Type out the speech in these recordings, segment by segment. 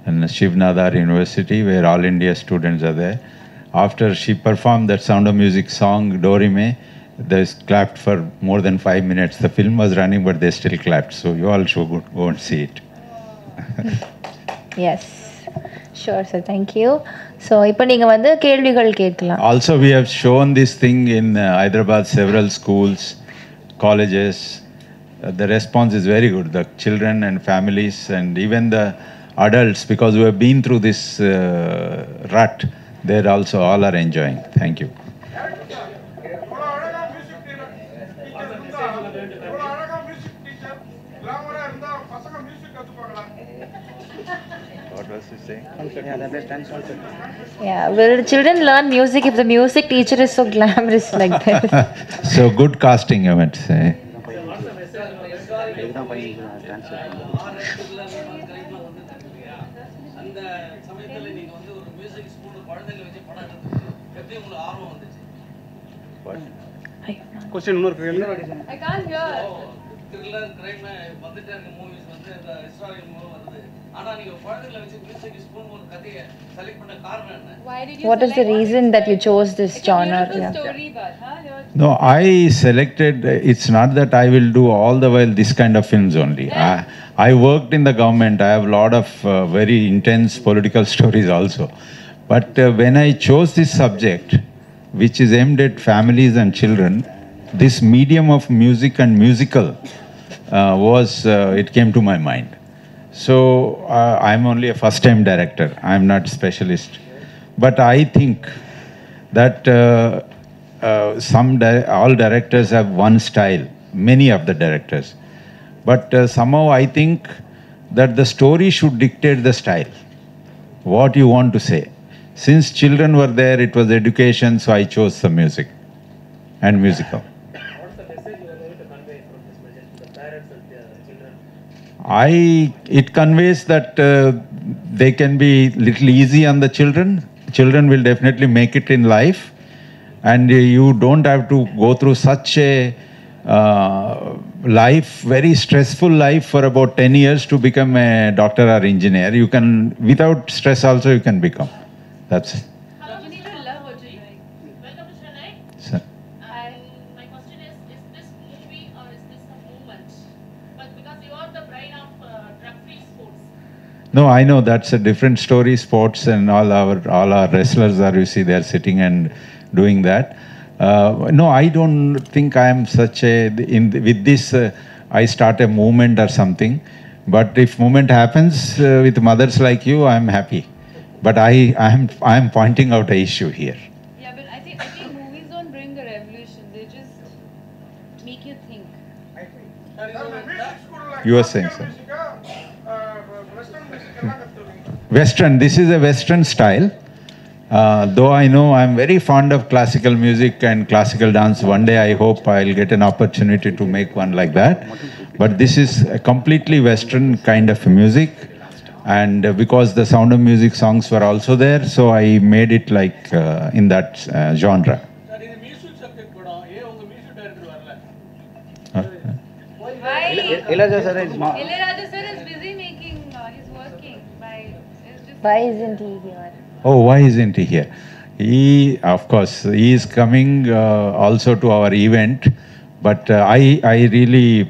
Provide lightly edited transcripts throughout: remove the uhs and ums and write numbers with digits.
in Shiv Nadar University, where all India students are there. After she performed that Sound of Music song, Dorime, they clapped for more than 5 minutes. The film was running, but they still clapped. So you all should go and see it. Yes. Sure, sir. Thank you. So, இப்போ நீங்க வந்து கேள்விகள் கேட்கலாம். Also, we have shown this thing in Hyderabad, several schools, colleges. The response is very good. The children and families and even the adults, because we have been through this rut, they're also all are enjoying. Thank you. What was he saying? Yeah, will children learn music if the music teacher is so glamorous like this? So good casting, you might say. Question I can't hear. Thriller, crime, வந்துட்டே இருக்க movies வந்து இந்த historical movie வருது. ஆனா நீங்க குழந்தைகளை வச்சு music spoon ஒரு கதையை செலக்ட் பண்ண காரணம் என்ன? What is the reason that you chose this genre? Yeah. Story, but, No, I selected, it's not that I will do all the while this kind of films only. I worked in the government. I have a lot of very intense political stories also. But when I chose this subject, which is aimed at families and children, this medium of music and musical it came to my mind. So I'm only a first-time director. I'm not specialist. But I think that all directors have one style, many of the directors. But somehow I think that the story should dictate the style, what you want to say. Since children were there, it was education, so I chose the music and musical. What's the message you are going to convey from this message to the parents and the children? It conveys that they can be little easy on the children. Children will definitely make it in life, and you don't have to go through such a life, very stressful life for about 10 years to become a doctor or engineer. You can, without stress also, you can become. That's it. Hello, you need to love what you're doing. Welcome to Chennai. Sir. And my question is this movie or is this a movement? But because you are the bride of drug-free sports. No, I know that's a different story. Sports and all our wrestlers are, you see, they're sitting and doing that. No, I don't think I am such a. With this, I start a movement or something. But if movement happens with mothers like you, I am happy. But I am pointing out an issue here. Yeah, but I think movies don't bring a revolution. They just make you think. You were saying so. Western. This is a Western style. Though I know I'm very fond of classical music and classical dance. One day I hope I'll get an opportunity to make one like that. But this is a completely Western kind of music. And because the Sound of Music songs were also there, so I made it like in that genre. Ilayaraja sir is busy making. He's working. Why isn't he here? Oh, why isn't he here? Of course, he is coming also to our event. But I really,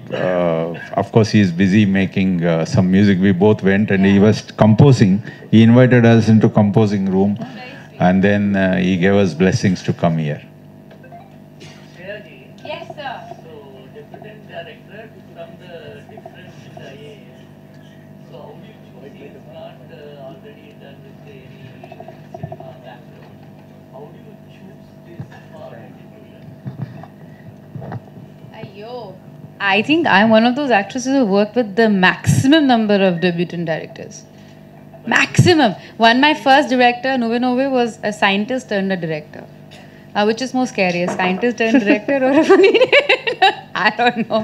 of course, he is busy making some music. We both went and he was composing. He invited us into composing room, and then he gave us blessings to come here. Yes, sir. So, deputy director from the different IAS. So, how do you choose it? If not already done with any cinema background, how do you choose this particular? I think I'm one of those actresses who work with the maximum number of debutant directors. Maximum. My first director, Nove, was a scientist turned a director. Which is more scary, a scientist turned director or a funny I don't know.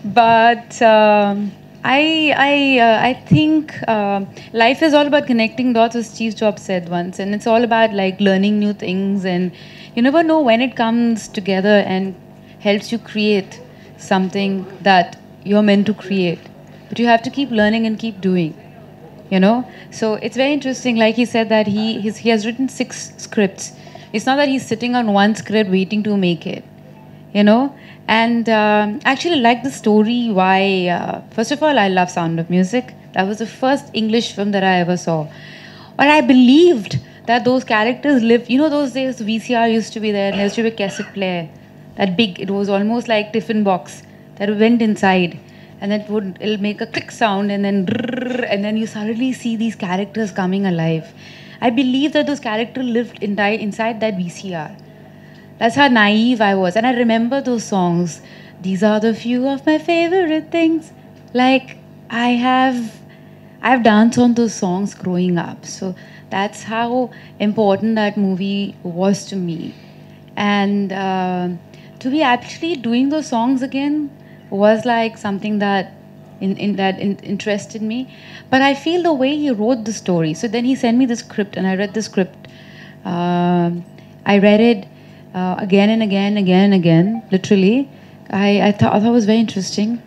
But I think life is all about connecting dots, as Steve Jobs said once. And it's all about like learning new things. And you never know when it comes together and helps you create something that you're meant to create. But you have to keep learning and keep doing. you know. So it's very interesting. Like he said that he has written 6 scripts. It's not that he's sitting on one script waiting to make it, you know. And actually like the story. Why? First of all, I love Sound of Music. That was the first English film that I ever saw. But I believed that those characters lived. You know, those days VCR used to be there, and there used to be a cassette player, that big. It was almost like tiffin box that went inside, and it'll make a click sound, and then you suddenly see these characters coming alive. I believe that those characters lived inside that VCR. That's how naive I was, and I remember those songs. These are the few of my favorite things. Like I've danced on those songs growing up. So that's how important that movie was to me. And to be actually doing those songs again was like something that interested me. But I feel the way he wrote the story. So then he sent me the script, and I read the script. I read it again and again, again and again, literally. I thought it was very interesting.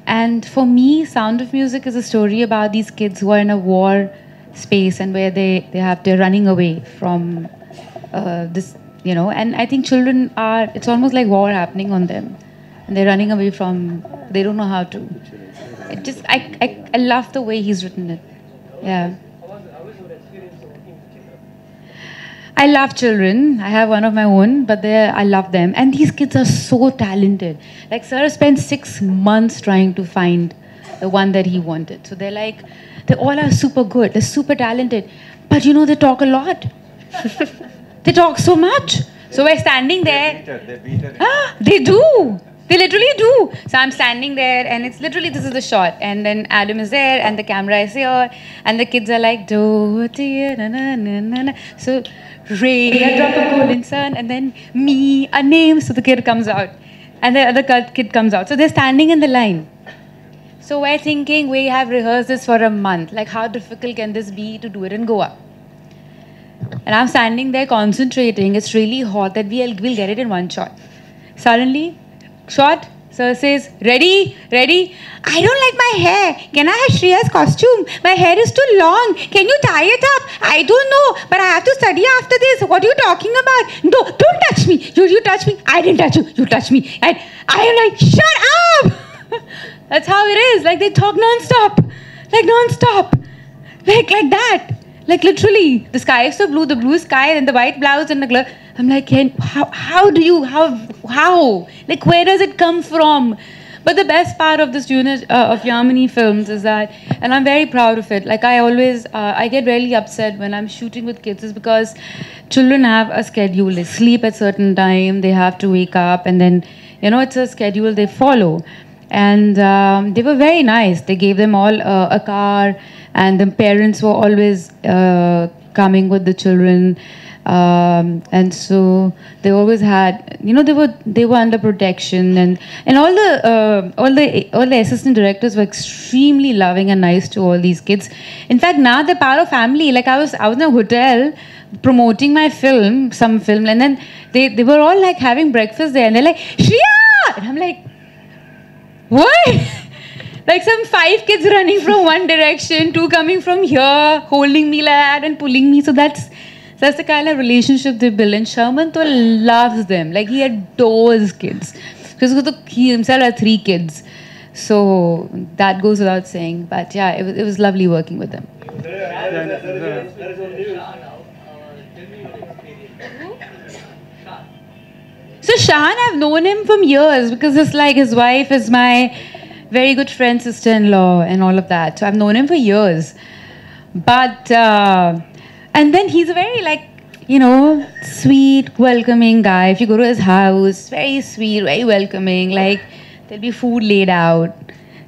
And for me, Sound of Music is a story about these kids who are in a war space, and where they're running away from this, you know. And I think children it's almost like war happening on them, and they're running away from, they don't know how to. I love the way he's written it. Yeah. I love children. I have one of my own, but I love them. And these kids are so talented. Like, sir spent 6 months trying to find the one that he wanted. So they all are super good. They're super talented. But you know, they talk a lot. They talk so much. So we're standing there. They do. They literally do. So I'm standing there, and it's literally, this is the shot. And then Adam is there, and the camera is here, and the kids are like, do, na na na na. So Ray, a drop of golden sun, and then me, a name. So the kid comes out, and the other kid comes out. So they're standing in the line. So we're thinking, we have rehearsed this for a month. Like, how difficult can this be to do it in Goa? And I'm standing there concentrating. It's really hot that we'll get it in one shot. Suddenly, shot. Sir says, ready? I don't like my hair. Can I have Shreya's costume? My hair is too long. Can you tie it up? I don't know, but I have to study after this. What are you talking about? No, don't touch me. You touch me. I didn't touch you. You touched me. And I am like, shut up. That's how it is. Like, they talk non-stop. Like that. Like, literally, the sky is so blue, the blue sky, and the white blouse and the glove. I'm like, how? Like, where does it come from? But the best part of this unit of Yamini films is that, and I'm very proud of it, like, I get really upset when I'm shooting with kids, is because children have a schedule. They sleep at certain time, they have to wake up, and then, you know, it's a schedule they follow. And they were very nice. They gave them all a car, and the parents were always coming with the children. And so they always had, you know, they were under protection, and all the assistant directors were extremely loving and nice to all these kids. In fact, now they're part of family. Like, I was in a hotel promoting my film, and then they were all like having breakfast there, and they're like, Shreya! And I'm like, what? Like, some 5 kids running from one direction, 2 coming from here, holding me like that and pulling me. So that's the kind of relationship they build. And Sharman to loves them. Like, he adores kids. Because he himself had 3 kids. So that goes without saying. But yeah, it was lovely working with them. So Shan, I've known him from years, because it's like his wife is my very good friend, sister-in-law, and all of that. So I've known him for years. But, and then he's a very, like, you know, sweet, welcoming guy. If you go to his house, very sweet, very welcoming. Like, there'll be food laid out,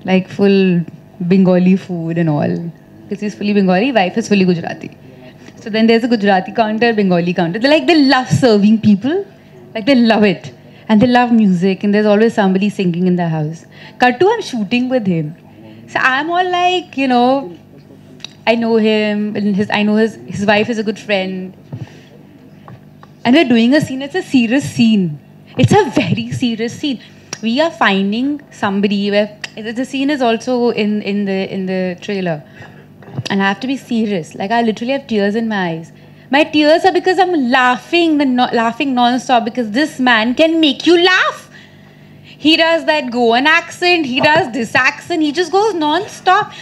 like full Bengali food and all. Because he's fully Bengali, wife is fully Gujarati. So then there's a Gujarati counter, Bengali counter. They love serving people. Like, they love it. And they love music, and there's always somebody singing in the house. Kattu, I'm shooting with him. So I'm all like, you know, I know him, and I know his wife is a good friend. And we're doing a scene. It's a serious scene. It's a very serious scene. We are finding somebody where The scene is also in the trailer, and I have to be serious. Like, I literally have tears in my eyes. My tears are because I'm laughing non-stop, because this man can make you laugh. He does that Goan accent. He does this accent. He just goes non-stop.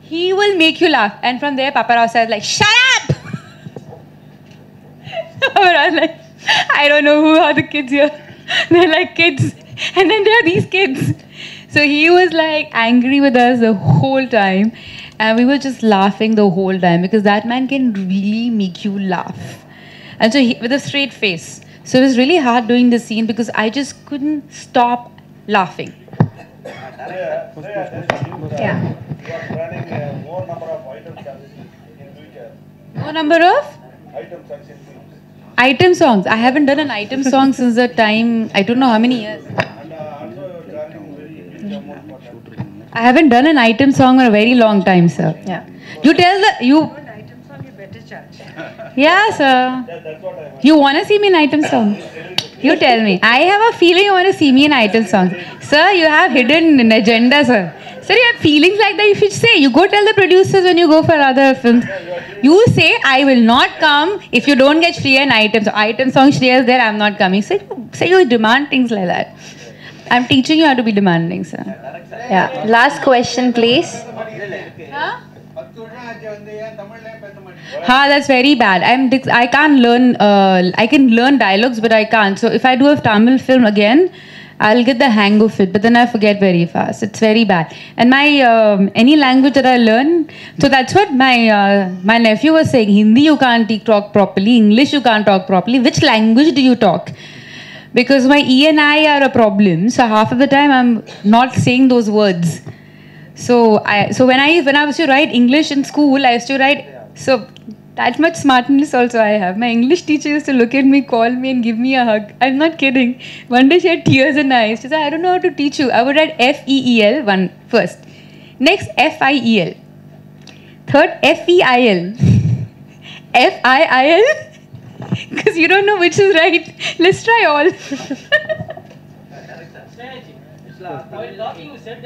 He will make you laugh. And from there, Papa Rao says like, "Shut up!" I was like, I don't know who are the kids here. They're like kids. And then there are these kids. So he was like angry with us the whole time. And we were just laughing the whole time, because that man can really make you laugh. And so with a straight face. So it was really hard doing the scene, because I just couldn't stop laughing. Yeah. You are planning more number of items in future. No number of? Items and films. Item songs. I haven't done an item song since the time, I don't know how many years. And also planning very big amount for that. I haven't done an item song for a very long time, sir. Yeah. You tell the, you... Yeah, sir. That's what I want. You want to see me in item song? You tell me. I have a feeling you want to see me in item song. Sir, you have hidden an agenda, sir. Sir, you have feelings like that. You should say. You go tell the producers when you go for other films. You say, I will not come if you don't get Shreya in item song. Item song, Shreya is there, I'm not coming. So you demand things like that. I'm teaching you how to be demanding, sir. Yeah. Last question, please. Huh? That's very bad. I can't learn. I can learn dialogues, but I can't. So if I do a Tamil film again, I'll get the hang of it. But then I forget very fast. It's very bad. And my any language that I learn, so that's what my nephew was saying. Hindi you can't talk properly. English you can't talk properly. Which language do you talk? Because my E and I are a problem. So half of the time I'm not saying those words. So when I used to write English in school, I used to write. So that much smartness also I have. My English teacher used to look at me, call me and give me a hug. I'm not kidding. One day she had tears in her eyes. She said, I don't know how to teach you. I would write F-E-E-L one first. Next, F-I-E-L. Third, F-E-I-L. F-I-I-L. Because you don't know which is right. Let's try all. While talking, you said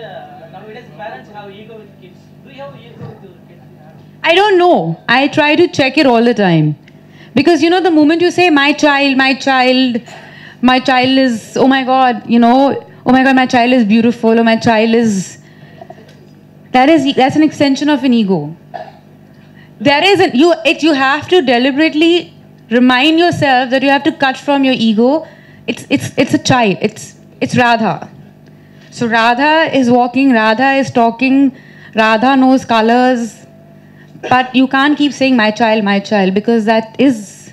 nowadays parents have ego with kids. Do you have ego with your kids? I don't know. I try to check it all the time. Because, the moment you say, my child is, oh my God, oh my God, my child is beautiful, or my child is, that's an extension of an ego. You have to deliberately remind yourself that you have to cut from your ego. It's a child. It's Radha. So Radha is walking, Radha is talking, Radha knows colors. But you can't keep saying my child, because that is,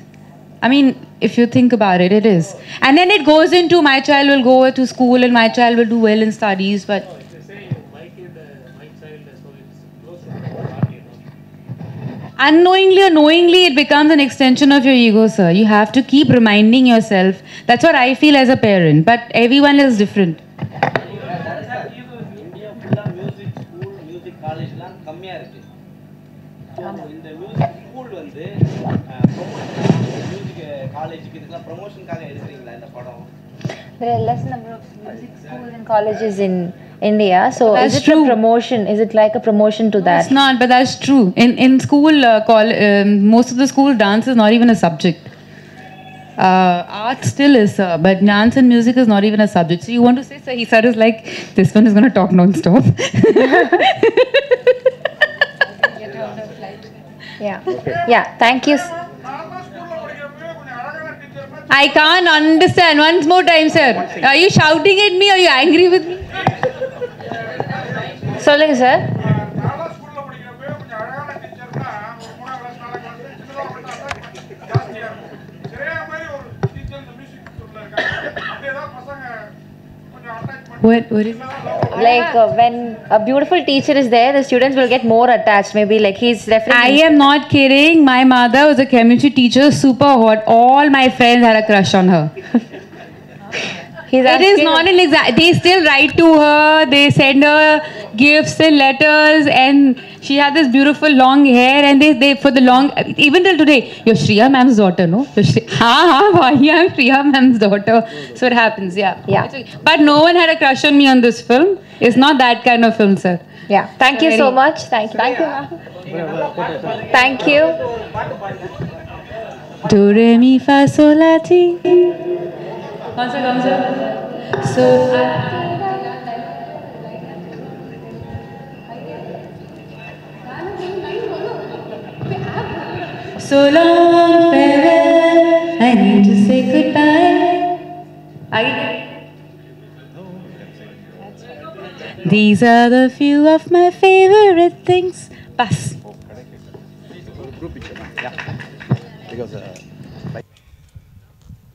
if you think about it, it is. And then it goes into my child will go to school and my child will do well in studies, but... If you say my kid, my child, so it's close to the party. Unknowingly or knowingly, it becomes an extension of your ego, sir. You have to keep reminding yourself. That's what I feel as a parent, but everyone is different. India full music school, music college லாம் கம்மியா இருக்கு. So இந்த music school வந்து music காலேஜுக்கு இதுக்கெல்லாம் ப்ரமோஷனுக்காக எடுக்கிறீங்களா இந்த படம்? There are less number of music schools and colleges in India. So That's is it true. a promotion? Is it like a promotion to that? It's not, but that's true. In school, most of the school, dance is not even a subject. Art still is, but dance and music is not even a subject. So you want to say, sir, sir is like, this one is going to talk non-stop. Yeah. Yeah. Thank you. I can't understand. Once more time, sir. Are you shouting at me? Are you angry with me? சொல்லுங்க sir. What is it? Like when a beautiful teacher is there, the students will get more attached. Maybe like he's referring. I am not kidding. My mother was a chemistry teacher, super hot. All my friends had a crush on her. He's It is asking- not an exact. They still write to her. They send her gifts and letters, and she had this beautiful long hair, and they for the long, even till today, you're Shriya ma'am's daughter, no? I'm Shriya ma'am's daughter. So it happens, yeah. Yeah. It's okay. But no one had a crush on me on this film. It's not that kind of film, sir. Yeah. Thank you so much. Thank you. Thank you, ma'am. Thank you. Do re mi fa sol la ti. Come sir. So so long farewell. I need to say goodbye. These are the few of my favorite things. Pass. Group picture, yeah. Because